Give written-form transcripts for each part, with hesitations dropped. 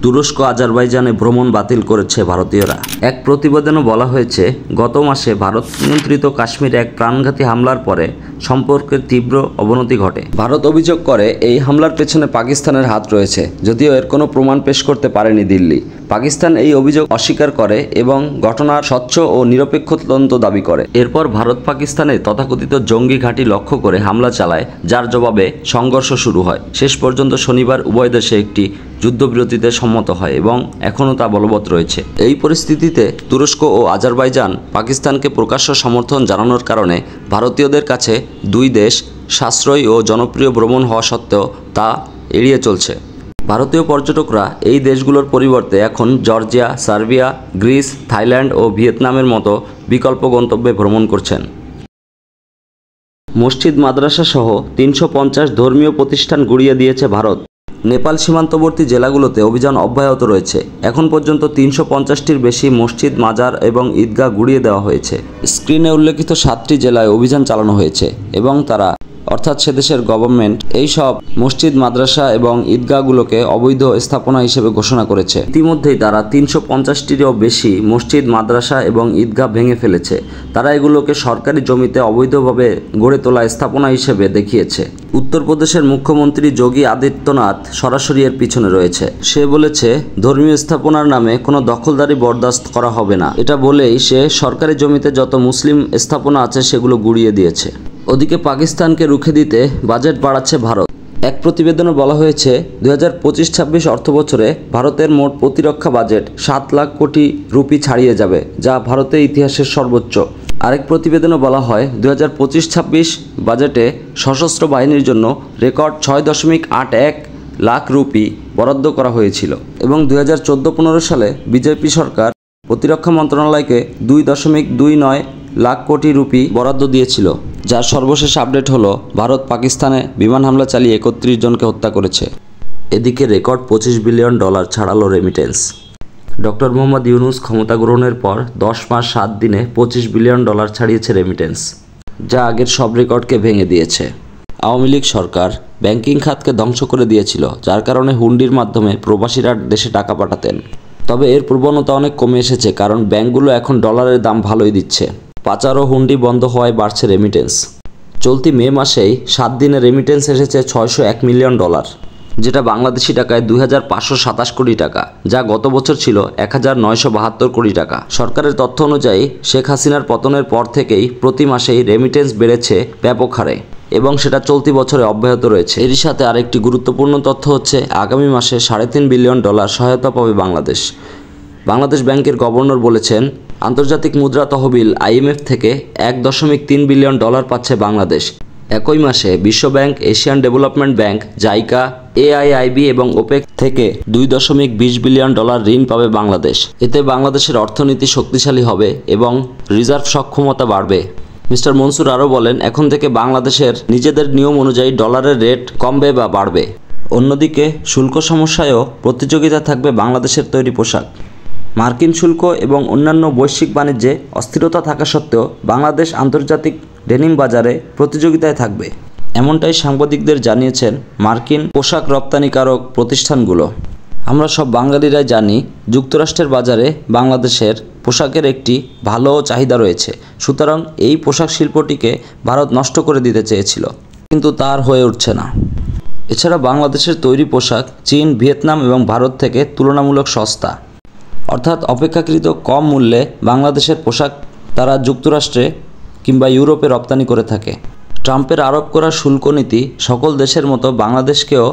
তুরস্ক আজারবাইজানে ভ্রমণ বাতিল করেছে ভারতীয়রা। এক প্রতিবেদনে বলা হয়েছে, গত মাসে ভারত নিয়ন্ত্রিত কাশ্মীরে এক প্রাণঘাতী হামলার পরে সম্পর্কের তীব্র অবনতি ঘটে। ভারত অভিযোগ করে এই হামলার পেছনে পাকিস্তানের হাত রয়েছে, যদিও এর কোনো প্রমাণ পেশ করতে পারেনি দিল্লি। পাকিস্তান এই অভিযোগ অস্বীকার করে এবং ঘটনার স্বচ্ছ ও নিরপেক্ষ তদন্ত দাবি করে। এরপর ভারত পাকিস্তানে তথাকথিত জঙ্গি ঘাঁটি লক্ষ্য করে হামলা চালায়, যার জবাবে সংঘর্ষ শুরু হয়। শেষ পর্যন্ত শনিবার উভয় দেশে একটি যুদ্ধবিরতিতে সম্মত হয় এবং এখনও তা বলবৎ রয়েছে। এই পরিস্থিতিতে তুরস্ক ও আজারবাইজান পাকিস্তানকে প্রকাশ্য সমর্থন জানানোর কারণে ভারতীয়দের কাছে দুই দেশ সাশ্রয়ী ও জনপ্রিয় ভ্রমণ হওয়া সত্ত্বেও তা এড়িয়ে চলছে। ভারতীয় পর্যটকরা এই দেশগুলোর পরিবর্তে এখন জর্জিয়া, সার্বিয়া, গ্রিস, থাইল্যান্ড ও ভিয়েতনামের মতো বিকল্প গন্তব্যে ভ্রমণ করছেন। মসজিদ, মাদ্রাসা সহ 350 ধর্মীয় প্রতিষ্ঠান গুড়িয়ে দিয়েছে ভারত। নেপাল সীমান্তবর্তী জেলাগুলোতে অভিযান অব্যাহত রয়েছে। এখন পর্যন্ত 350টির বেশি মসজিদ, মাজার এবং ঈদগাহ গুড়িয়ে দেওয়া হয়েছে। স্ক্রিনে উল্লেখিত 7টি জেলায় অভিযান চালানো হয়েছে এবং তারা অর্থাৎ সেদেশের গভর্নমেন্ট এই সব মসজিদ, মাদ্রাসা এবং ঈদগাহগুলোকে অবৈধ স্থাপনা হিসেবে ঘোষণা করেছে। ইতিমধ্যেই তারা 350টিরও বেশি মসজিদ, মাদ্রাসা এবং ঈদগাহ ভেঙে ফেলেছে। তারা এগুলোকে সরকারি জমিতে অবৈধভাবে গড়ে তোলা স্থাপনা হিসেবে দেখিয়েছে। উত্তরপ্রদেশের মুখ্যমন্ত্রী যোগী আদিত্যনাথ সরাসরি এর পিছনে রয়েছে। সে বলেছে, ধর্মীয় স্থাপনার নামে কোনো দখলদারি বরদাস্ত করা হবে না। এটা বলেই সে সরকারি জমিতে যত মুসলিম স্থাপনা আছে সেগুলো গুড়িয়ে দিয়েছে। ওদিকে পাকিস্তানকে রুখে দিতে বাজেট বাড়াচ্ছে ভারত। এক প্রতিবেদনে বলা হয়েছে, 2025-26 অর্থবছরে ভারতের মোট প্রতিরক্ষা বাজেট 7 লাখ কোটি রুপি ছাড়িয়ে যাবে, যা ভারতের ইতিহাসের সর্বোচ্চ। আরেক প্রতিবেদনে বলা হয়, 2025-26 বাজেটে সশস্ত্র বাহিনীর জন্য রেকর্ড 6.81 লাখ রুপি বরাদ্দ করা হয়েছিল এবং 2014-15 সালে বিজেপি সরকার প্রতিরক্ষা মন্ত্রণালয়কে 2.29 লাখ কোটি রুপি বরাদ্দ দিয়েছিল, যার সর্বশেষ আপডেট হলো ভারত পাকিস্তানে বিমান হামলা চালিয়ে 31 জনকে হত্যা করেছে। এদিকে রেকর্ড $25 বিলিয়ন ছাড়ালো রেমিটেন্স। ডক্টর মোহাম্মদ ইউনূস ক্ষমতা গ্রহণের পর 10 মাস 7 দিনে $25 বিলিয়ন ছাড়িয়েছে রেমিটেন্স, যা আগের সব রেকর্ডকে ভেঙে দিয়েছে। আওয়ামী লীগ সরকার ব্যাংকিং খাতকে ধ্বংস করে দিয়েছিল, যার কারণে হুন্ডির মাধ্যমে প্রবাসীরা দেশে টাকা পাঠাতেন। তবে এর প্রবণতা অনেক কমে এসেছে, কারণ ব্যাংকগুলো এখন ডলারের দাম ভালোই দিচ্ছে। পাচার ও হুন্ডি বন্ধ হওয়ায় বাড়ছে রেমিটেন্স। চলতি মে মাসেই 7 দিনে রেমিটেন্স এসেছে $601 মিলিয়ন, যেটা বাংলাদেশি টাকায় 2527 কোটি টাকা, যা গত বছর ছিল 1972 কোটি টাকা। সরকারের তথ্য অনুযায়ী শেখ হাসিনার পতনের পর থেকেই প্রতি মাসেই রেমিটেন্স বেড়েছে ব্যাপক হারে এবং সেটা চলতি বছরে অব্যাহত রয়েছে। এরই সাথে আরেকটি গুরুত্বপূর্ণ তথ্য হচ্ছে, আগামী মাসে $3.5 বিলিয়ন সহায়তা পাবে বাংলাদেশ। বাংলাদেশ ব্যাংকের গভর্নর বলেছেন, আন্তর্জাতিক মুদ্রা তহবিল IMF থেকে $1.3 বিলিয়ন পাচ্ছে বাংলাদেশ। একই মাসে বিশ্বব্যাংক, Asian development bank, JICA, AIIB এবং ওপেক থেকে $2.20 বিলিয়ন ঋণ পাবে বাংলাদেশ। এতে বাংলাদেশের অর্থনীতি শক্তিশালী হবে এবং রিজার্ভ সক্ষমতা বাড়বে। মিস্টার মনসুর আরও বলেন, এখন থেকে বাংলাদেশের নিজেদের নিয়ম অনুযায়ী ডলারের রেট কমবে বা বাড়বে। অন্যদিকে শুল্ক সমস্যায়ও প্রতিযোগিতা থাকবে বাংলাদেশের তৈরি পোশাক। মার্কিন শুল্ক এবং অন্যান্য বৈশ্বিক বাণিজ্যে অস্থিরতা থাকা সত্ত্বেও বাংলাদেশ আন্তর্জাতিক ডেনিম বাজারে প্রতিযোগিতায় থাকবে, এমনটাই সাংবাদিকদের জানিয়েছেন মার্কিন পোশাক রপ্তানিকারক প্রতিষ্ঠানগুলো। আমরা সব বাঙালিরাই জানি, যুক্তরাষ্ট্রের বাজারে বাংলাদেশের পোশাকের একটি ভালো চাহিদা রয়েছে। সুতরাং এই পোশাক শিল্পটিকে ভারত নষ্ট করে দিতে চেয়েছিল, কিন্তু তার হয়ে উঠছে না। এছাড়া বাংলাদেশের তৈরি পোশাক চীন, ভিয়েতনাম এবং ভারত থেকে তুলনামূলক সস্তা, অর্থাৎ অপেক্ষাকৃত কম মূল্যে বাংলাদেশের পোশাক তারা যুক্তরাষ্ট্রে কিংবা ইউরোপে রপ্তানি করে থাকে। ট্রাম্পের আরোপ করা শুল্ক নীতি সকল দেশের মতো বাংলাদেশকেও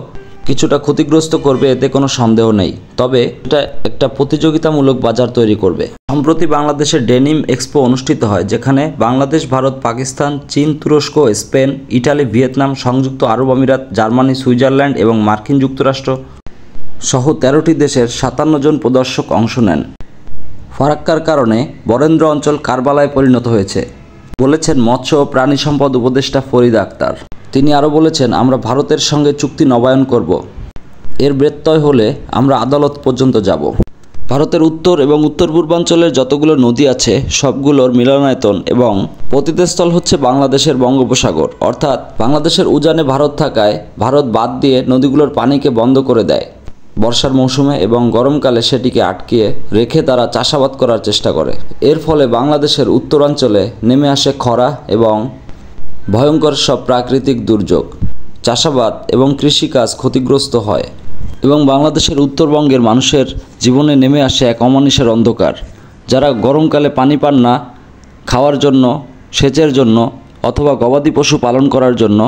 কিছুটা ক্ষতিগ্রস্ত করবে, এতে কোনো সন্দেহ নেই। তবে এটা একটা প্রতিযোগিতামূলক বাজার তৈরি করবে। সম্প্রতি বাংলাদেশের ডেনিম এক্সপো অনুষ্ঠিত হয়, যেখানে বাংলাদেশ, ভারত, পাকিস্তান, চীন, তুরস্ক, স্পেন, ইটালি, ভিয়েতনাম, সংযুক্ত আরব আমিরাত, জার্মানি, সুইজারল্যান্ড এবং মার্কিন যুক্তরাষ্ট্র সহ 13টি দেশের 57 জন প্রদর্শক অংশ নেন। ফারাক্কার কারণে বরেন্দ্র অঞ্চল কারবালায় পরিণত হয়েছে, বলেছেন মৎস্য ও প্রাণী সম্পদ উপদেষ্টা ফরিদা আক্তার। তিনি আরও বলেছেন, আমরা ভারতের সঙ্গে চুক্তি নবায়ন করব। এর ব্যত্যয় হলে আমরা আদালত পর্যন্ত যাব। ভারতের উত্তর এবং উত্তর পূর্বাঞ্চলের যতগুলো নদী আছে সবগুলোর মিলনায়তন এবং পতিতস্থল হচ্ছে বাংলাদেশের বঙ্গোপসাগর, অর্থাৎ বাংলাদেশের উজানে ভারত থাকায় ভারত বাদ দিয়ে নদীগুলোর পানিকে বন্ধ করে দেয়। বর্ষার মৌসুমে এবং গরমকালে সেটিকে আটকিয়ে রেখে তারা চাষাবাদ করার চেষ্টা করে। এর ফলে বাংলাদেশের উত্তরাঞ্চলে নেমে আসে খরা এবং ভয়ঙ্কর সব প্রাকৃতিক দুর্যোগ। চাষাবাদ এবং কৃষিকাজ ক্ষতিগ্রস্ত হয় এবং বাংলাদেশের উত্তরবঙ্গের মানুষের জীবনে নেমে আসে এক অমানিসের অন্ধকার। যারা গরমকালে পানি পান না খাওয়ার জন্য, সেচের জন্য অথবা গবাদি পশু পালন করার জন্য,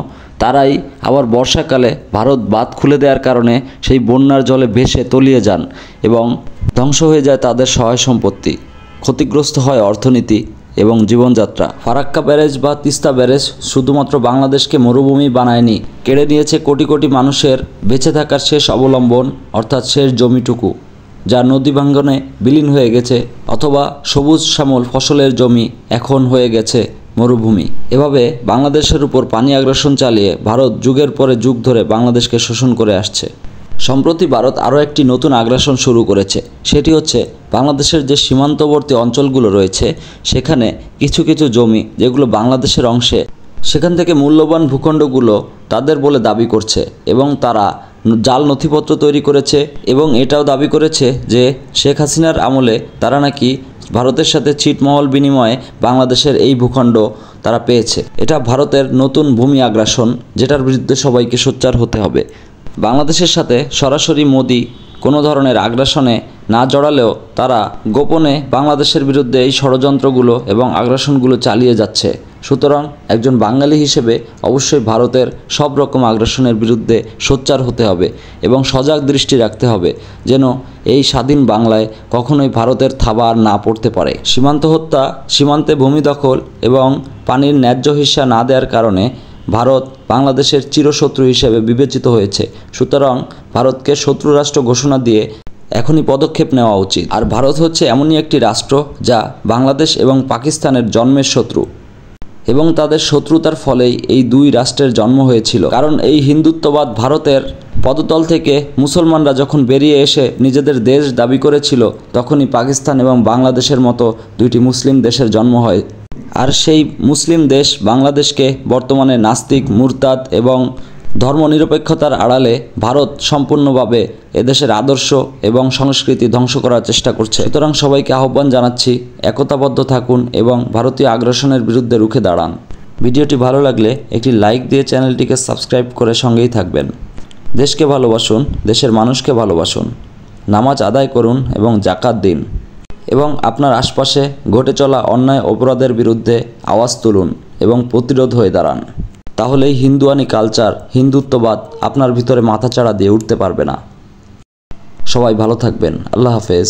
তারাই আবার বর্ষাকালে ভারত বাঁধ খুলে দেওয়ার কারণে সেই বন্যার জলে ভেসে তলিয়ে যান এবং ধ্বংস হয়ে যায় তাদের সহায় সম্পত্তি। ক্ষতিগ্রস্ত হয় অর্থনীতি এবং জীবনযাত্রা। ফারাক্কা ব্যারেজ বা তিস্তা ব্যারেজ শুধুমাত্র বাংলাদেশকে মরুভূমি বানায়নি, কেড়ে নিয়েছে কোটি কোটি মানুষের বেঁচে থাকার শেষ অবলম্বন অর্থাৎ শেষ জমিটুকু, যা নদী ভাঙ্গনে বিলীন হয়ে গেছে অথবা সবুজ শ্যামল ফসলের জমি এখন হয়ে গেছে মরুভূমি। এভাবে বাংলাদেশের উপর পানি আগ্রাসন চালিয়ে ভারত যুগের পরে যুগ ধরে বাংলাদেশকে শোষণ করে আসছে। সম্প্রতি ভারত আরও একটি নতুন আগ্রাসন শুরু করেছে, সেটি হচ্ছে বাংলাদেশের যে সীমান্তবর্তী অঞ্চলগুলো রয়েছে সেখানে কিছু কিছু জমি যেগুলো বাংলাদেশের অংশে, সেখান থেকে মূল্যবান ভূখণ্ডগুলো তাদের বলে দাবি করছে এবং তারা জাল নথিপত্র তৈরি করেছে এবং এটাও দাবি করেছে যে শেখ হাসিনার আমলে তারা নাকি ভারতের সাথে ছিটমহল বিনিময়ে বাংলাদেশের এই ভূখণ্ড তারা পেয়েছে। এটা ভারতের নতুন ভূমি আগ্রাসন, যেটার বিরুদ্ধে সবাইকে সোচ্চার হতে হবে। বাংলাদেশের সাথে সরাসরি মোদি কোনো ধরনের আগ্রাসনে না জড়ালেও তারা গোপনে বাংলাদেশের বিরুদ্ধে এই ষড়যন্ত্রগুলো এবং আগ্রাসনগুলো চালিয়ে যাচ্ছে। সুতরাং একজন বাঙালি হিসেবে অবশ্যই ভারতের সব রকম আগ্রাসনের বিরুদ্ধে সোচ্চার হতে হবে এবং সজাগ দৃষ্টি রাখতে হবে যেন এই স্বাধীন বাংলায় কখনোই ভারতের থাবা আর না পড়তে পারে। সীমান্ত হত্যা, সীমান্তে ভূমি দখল এবং পানির ন্যায্য হিস্সা না দেওয়ার কারণে ভারত বাংলাদেশের চিরশত্রু হিসেবে বিবেচিত হয়েছে। সুতরাং ভারতকে শত্রু রাষ্ট্র ঘোষণা দিয়ে এখনই পদক্ষেপ নেওয়া উচিত। আর ভারত হচ্ছে এমনই একটি রাষ্ট্র যা বাংলাদেশ এবং পাকিস্তানের জন্মের শত্রু এবং তাদের শত্রুতার ফলেই এই দুই রাষ্ট্রের জন্ম হয়েছিল। কারণ এই হিন্দুত্ববাদ ভারতের পদতল থেকে মুসলমানরা যখন বেরিয়ে এসে নিজেদের দেশ দাবি করেছিল, তখনই পাকিস্তান এবং বাংলাদেশের মতো দুইটি মুসলিম দেশের জন্ম হয়। আর সেই মুসলিম দেশ বাংলাদেশকে বর্তমানে নাস্তিক, মুরতাদ এবং ধর্মনিরপেক্ষতার আড়ালে ভারত সম্পূর্ণভাবে এদেশের আদর্শ এবং সংস্কৃতি ধ্বংস করার চেষ্টা করছে। সুতরাং সবাইকে আহ্বান জানাচ্ছি, একতাবদ্ধ থাকুন এবং ভারতীয় আগ্রাসনের বিরুদ্ধে রুখে দাঁড়ান। ভিডিওটি ভালো লাগলে একটি লাইক দিয়ে চ্যানেলটিকে সাবস্ক্রাইব করে সঙ্গেই থাকবেন। দেশকে ভালোবাসুন, দেশের মানুষকে ভালোবাসুন, নামাজ আদায় করুন এবং জাকাত দিন এবং আপনার আশপাশে ঘটে চলা অন্যায় অপরাধের বিরুদ্ধে আওয়াজ তুলুন এবং প্রতিরোধ হয়ে দাঁড়ান। তাহলেই হিন্দুয়ানি কালচার, হিন্দুত্ববাদ আপনার ভিতরে মাথাচাড়া দিয়ে উঠতে পারবে না। সবাই ভালো থাকবেন। আল্লাহ হাফেজ।